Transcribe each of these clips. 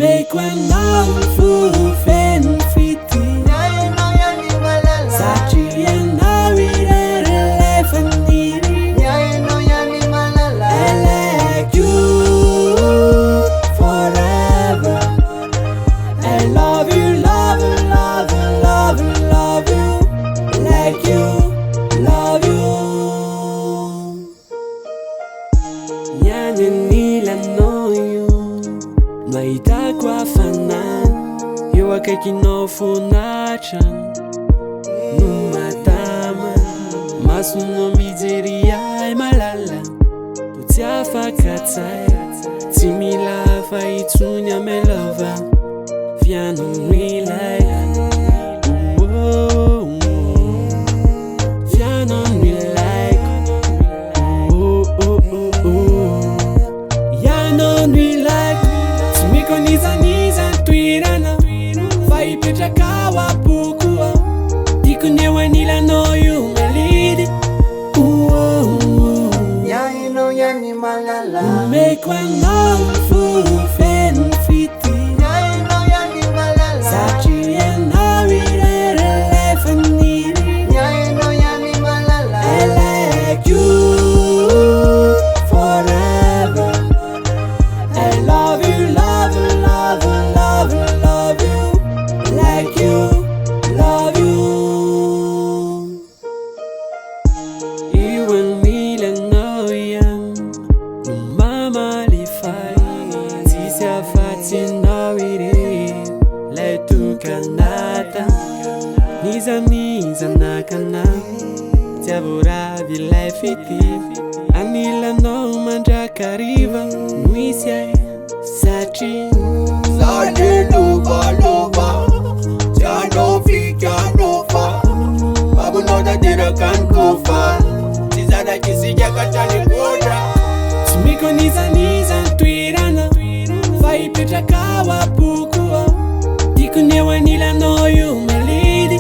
Make one now for fan fiti. Sachi and now we left and needy. I like you forever. I love you, love you, love you, love you, love you. Like you, love you. Yanin nila know you. Mahitako hafanana eo akaikinao fonatra no madama masonao mijery ahy malala to tsy afaka tsay tsy mila hafa itsony amy lava viano ilay viano ilay viano ilay Niza toerana fa hipetraka ao aboko tiako ny eo anilanao io malidy Yainao ihany malala Omeko anao fo feno fity Yainao ihany malala Satria anao irery rehefa niry Yainao ihany malala I like you forever I love you, love you, love you, love you, love you, like you, love you. You and me, I know you. Mama, if I see your face, you know it is. Let to Canada, Niza nakana, Tabura, the life it is. Anila no mandrakariva, Nuisia. Sachi Luba luba Jano fi jano fa Babu noda dira kan kufa Tizana kisija katani koda Tumiko niza toerana fa hipetraka ao aboko tiako ny eo anilanao io malidy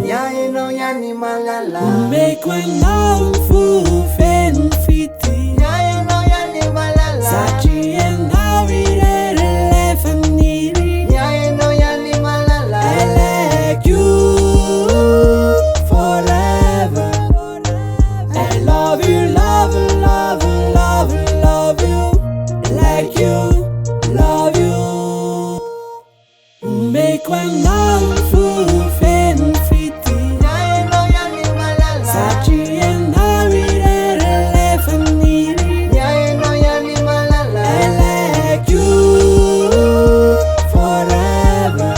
Yainao ihany malala Omeko anao fo feno fity Yainao ihany malala Satria anao irery rehefa niry Yainao ihany malala I like you forever I love you, love you, love you, love you, love you Like you, love you Omeko anao fo feno fity Yainao ihany malala Satria anao irery rehefa niry Yainao ihany malala I like you forever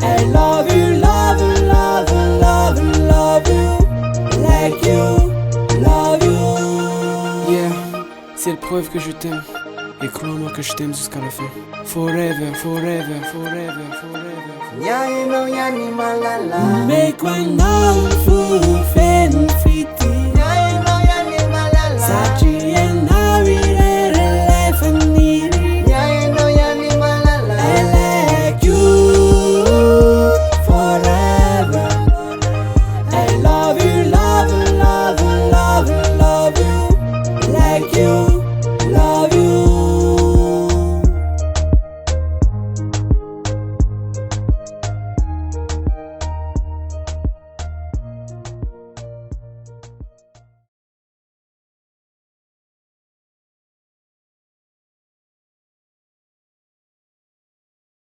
I love you, love you, love you, love you, love you Like you, love you Yeah, c'est la preuve que je t'aime Et crois-moi que je t'aime jusqu'à la fin Forever, forever, forever, forever Yainao ihany malala Omeko anao fo feno fity Yainao ihany malala Satria